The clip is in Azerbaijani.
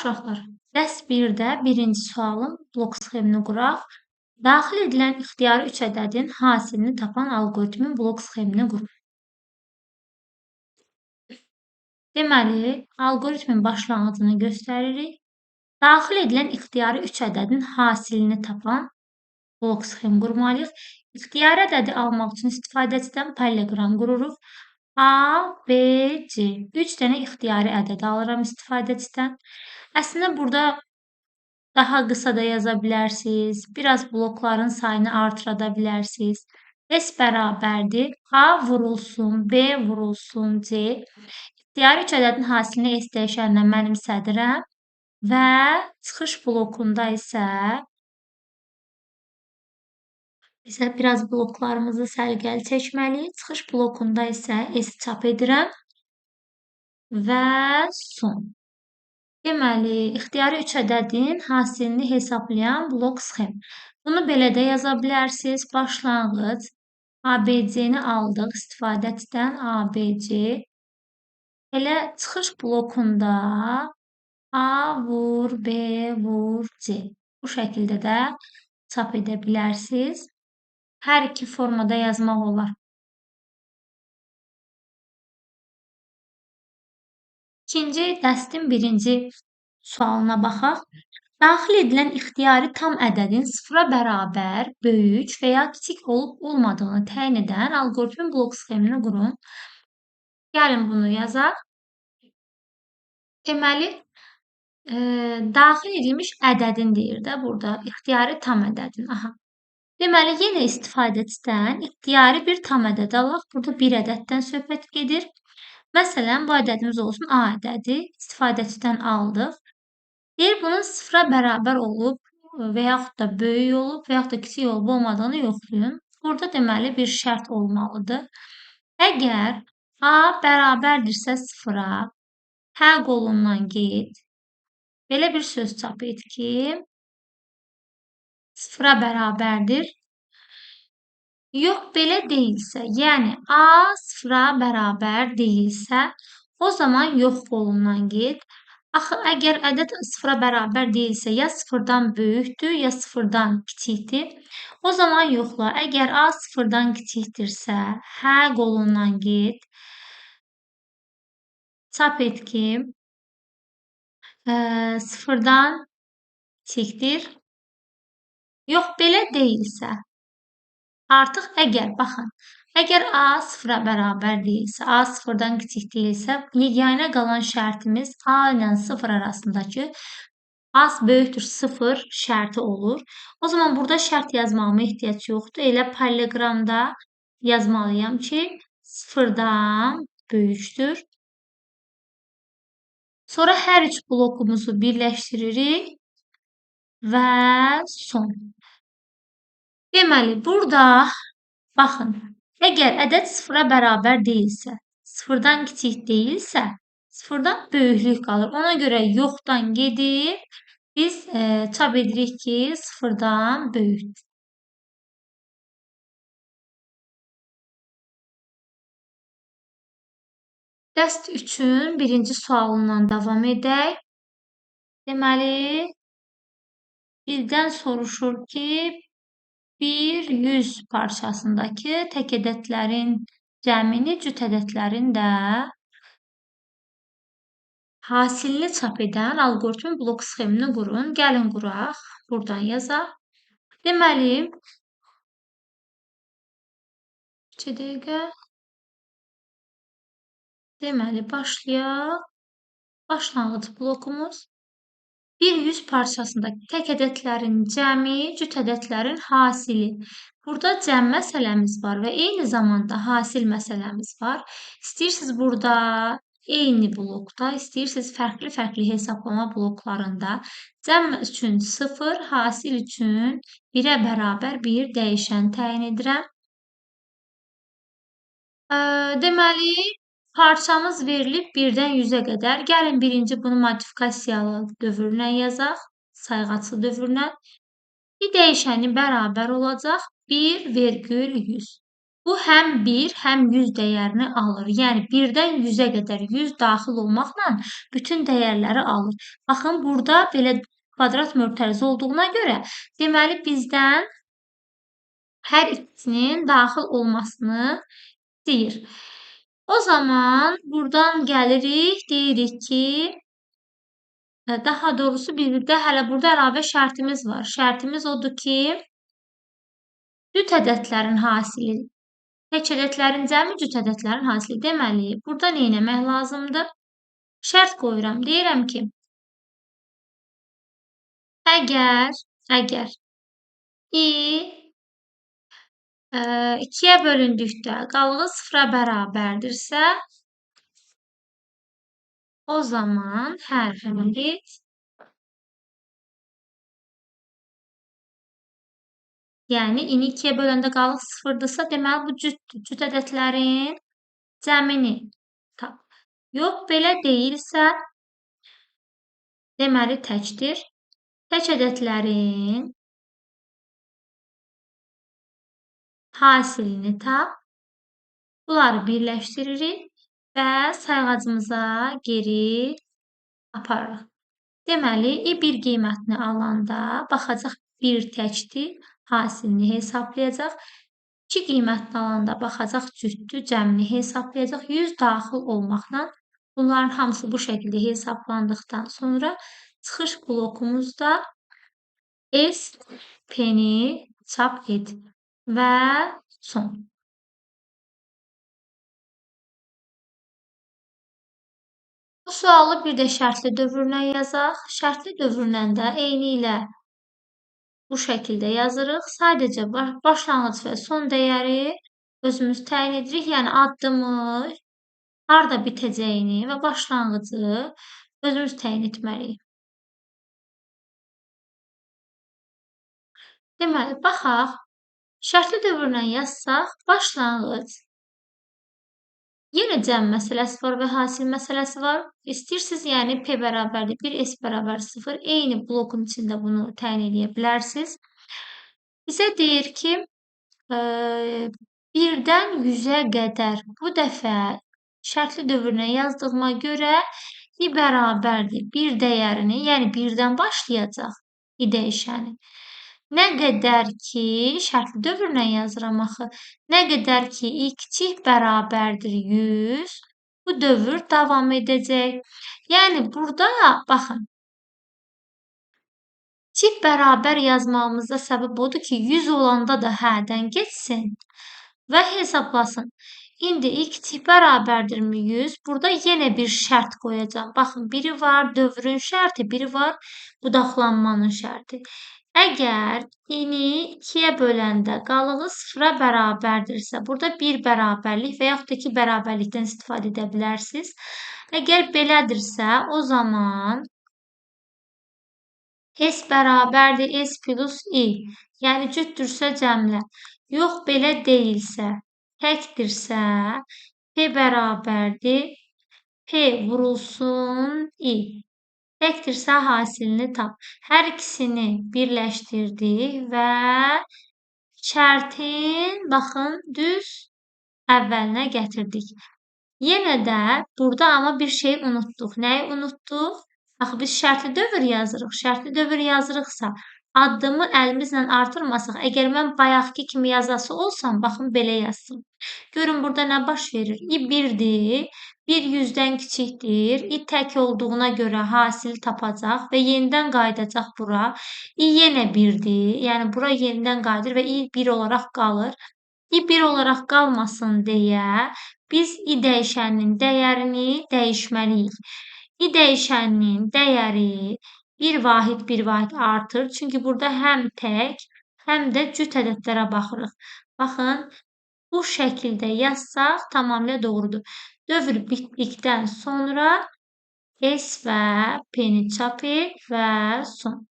uşaqlar, dərs 1-də birinci sualın blok sxemini quraq. Daxil edilən ixtiyari 3 ədədin hasilini tapan alqoritmin blok sxemini qurun. Deməli, alqoritmin başlanğıcını göstəririk. Daxil edilən ixtiyari 3 ədədin hasilini tapan blok sxem qurmalıyıq. İxtiyari ədədi almaq üçün istifadəçidən paralleloqram qururuq. A, B, C. 3 dənə ixtiyari ədəd alıram istifadəçidən. Əslində burada daha qısa da yaza bilərsiniz. Biraz blokların sayını artıra da bilərsiniz. S bərabərdir. A vurulsun, B vurulsun, C. İxtiyari 3 ədədin hasilini S dəyişəninə mənimsədirəm və çıxış blokunda isə bizə biraz bloklarımızı səliqəli çəkməliyik. Çıxış blokunda isə S çap edirəm və son. Deməli, ixtiyari 3 ədədin hasilini hesablayan blok sxem. Bunu belə də yaza bilərsiniz. Başlanğıc ABC-ni aldıq istifadəçidən ABC. Elə çıxış blokunda A vur, B vur, C. Bu şəkildə də çap edə bilərsiniz. Hər iki formada yazmaq olar. İkinci dərstin birinci sualına baxaq. Daxil edilən ixtiyari tam ədədin sıfıra bərabər, böyük və ya kiçik olub-olmadığını təyin edən alqoritmin blok sxemini qurun. Gəlin bunu yazaq. Deməli, daxil edilmiş ədədin deyir də burada, ixtiyari tam ədədin. Deməli, yenə istifadəçidən ixtiyari bir tam ədəd alaq. Burada bir ədəddən söhbət gedir. Məsələn, bu ədədimiz olsun A ədədi. İstifadəçidən aldıq. Deyir, bunun sıfıra bərabər olub və yaxud da böyük olub və yaxud da kiçik olub olmadığını yoxlayın. Burada deməli bir şərt olmalıdır. Əgər A bərabərdirsə sıfıra, hə qolundan get. Belə bir söz çap et ki, sıfıra bərabərdir. Yox, belə deyilsə, yəni A sıfıra bərabər deyilsə, o zaman yox qolundan get. Axı, əgər ədəd sıfıra bərabər deyilsə, ya sıfırdan böyükdür, ya sıfırdan kiçikdir. O zaman yoxla. Əgər A sıfırdan kiçikdirsə, hə qolundan get. Çap et ki, sıfırdan kiçikdir. Yox, belə deyilsə, artıq əgər, baxın, əgər A sıfıra bərabər deyilsə, A sıfırdan kiçik deyilsə, yeganə qalan şərtimiz A ilə sıfır arasındakı A böyükdür sıfır şərti olur. O zaman burada şərt yazmağıma ehtiyac yoxdur. Elə paralleloqramda yazmalıyam ki, sıfırdan böyükdür. Sonra hər üç blokumuzu birləşdiririk və son. Deməli, burada baxın, əgər ədəd sıfıra bərabər deyilsə, sıfırdan kiçik deyilsə, sıfırdan böyüklük qalır. Ona görə yoxdan gedib, biz çap edirik ki, sıfırdan böyükdür. Dəst 3-ün birinci sualından davam edək. Deməli, bizdən soruşur ki, bir 100 parçasındakı tək ədədlərin cəmini cüt ədədlərin də hasilini çap edən alqoritmin blok sxemini qurun. Gəlin quraq. Buradan yazaq. Deməli, 2 dəqiqə. Deməli, başlayaq. Başlanğıc blokumuz. Bir 100 parçasındakı tək ədədlərin cəmi, cüt ədədlərin hasili. Burada cəm məsələmiz var və eyni zamanda hasil məsələmiz var. İstəyirsiniz burada eyni blokda, istəyirsiniz fərqli-fərqli hesablama bloklarında cəm üçün 0, hasil üçün 1-ə bərabər bir dəyişən təyin edirəm. Deməli, parçamız verilib 1-dən 100-ə qədər. Gəlin birinci bunu modifikasiyalı dövrünə yazaq, sayğaclı dövrünə. Bir dəyişəni bərabər olacaq 1,100. Bu həm 1, həm 100 dəyərini alır. Yəni 1-dən 100-ə qədər 100 daxil olmaqla bütün dəyərləri alır. Baxın, burada belə kvadrat mötərizə olduğuna görə, deməli bizdən hər ikisinin daxil olmasını istəyir. O zaman buradan gəlirik, deyirik ki, daha doğrusu bizdə hələ burada əlavə şərtimiz var. Şərtimiz odur ki, cüt ədədlərin hasili, tək ədədlərin cəmi cüt ədədlərin hasili. Deməli, burada nə etmək lazımdır? Şərt qoyuram. Deyirəm ki, əgər i 2-yə bölündükdə qalığı 0-a bərabərdirsə, o zaman hər ədəd, yəni ini 2-yə böləndə qalıq 0-dırsa, deməli bu cütdür. Cüt ədədlərin cəmini tap. Yox, belə deyilsə, deməli təkdir. Tək ədədlərin hasilini tap. Bunları birləşdiririk və sayğacımıza geri aparırıq. Deməli, i1 qiymətini alanda baxacaq 1 təkdir, hasilini hesablayacaq. 2 qiymətini alanda baxacaq cütdür, cəmini hesablayacaq. 100 daxil olmaqla bunların hamısı bu şəkildə hesablandıqdan sonra çıxış blokumuzda S P-ni çap et və son. Bu sualı bir də şərtli dövrlə yazaq. Şərtli dövrlə də eyni ilə bu şəkildə yazırıq. Sadəcə başlanğıc və son dəyəri özümüz təyin edirik. Yəni addımı, harda bitəcəyini və başlanğıcı özümüz təyin etməliyik. Deməli, baxaq. Şərtli dövrlə yazsaq, başlanğıc. Yenə cəm məsələsi var və hasil məsələsi var. İstəyirsiniz, yəni P bərabərdir 1, S bərabər 0. Eyni blokun içində bunu təyin edə bilərsiniz. Bizə deyir ki, 1-dən 100-ə qədər bu dəfə şərtli dövrlə yazdığıma görə i bərabərdir 1 dəyərini, yəni 1-dən başlayacaq i dəyişəni. Nə qədər ki, şərtli dövrlə yazıram axı, nə qədər ki, i kiçik bərabərdir 100, bu dövr davam edəcək. Yəni, burada, baxın, kiçik bərabər yazmağımızda səbəb odur ki, 100 olanda da hərdən geçsin və hesablasın. İndi i kiçik bərabərdirmi 100? Burada yenə bir şərt qoyacam. Baxın, biri var dövrün şərti, biri var budaqlanmanın şərti. Əgər ini 2-yə böləndə qalığı 0-a bərabərdirsə, burada bir bərabərlik və yaxud da 2 bərabərlikdən istifadə edə bilərsiniz. Əgər belədirsə, o zaman S bərabərdir S plus I. Yəni, cütdürsə cəmlə. Yox, belə deyilsə, təkdirsə, P bərabərdir P vurulsun I. Təkdirsə hasilini tap. Hər ikisini birləşdirdik və şərtin, baxın, düz əvvəlinə gətirdik. Yenə də burada amma bir şey unutduq. Nəyi unutduq? Axı, biz şərtli dövr yazırıq. Şərtli dövr yazırıqsa, addımı əlimizlə artırmasaq, əgər mən bayaqki kimi yazası olsam, baxın, belə yazsın. Görün, burada nə baş verir? i 1-dir, 1 100-dən kiçikdir, i tək olduğuna görə hasil tapacaq və yenidən qayıdacaq bura. i yenə 1-dir, yəni bura yenidən qayıdır və i 1 olaraq qalır. i 1 olaraq qalmasın deyə biz i dəyişəninin dəyərini dəyişməliyik. i dəyişəninin dəyəri bir vahid artır. Çünki burada həm tək, həm də cüt ədədlərə baxırıq. Baxın, bu şəkildə yazsaq tamamilə doğrudur. Dövr bitdikdən sonra S və P-ni çap et və son.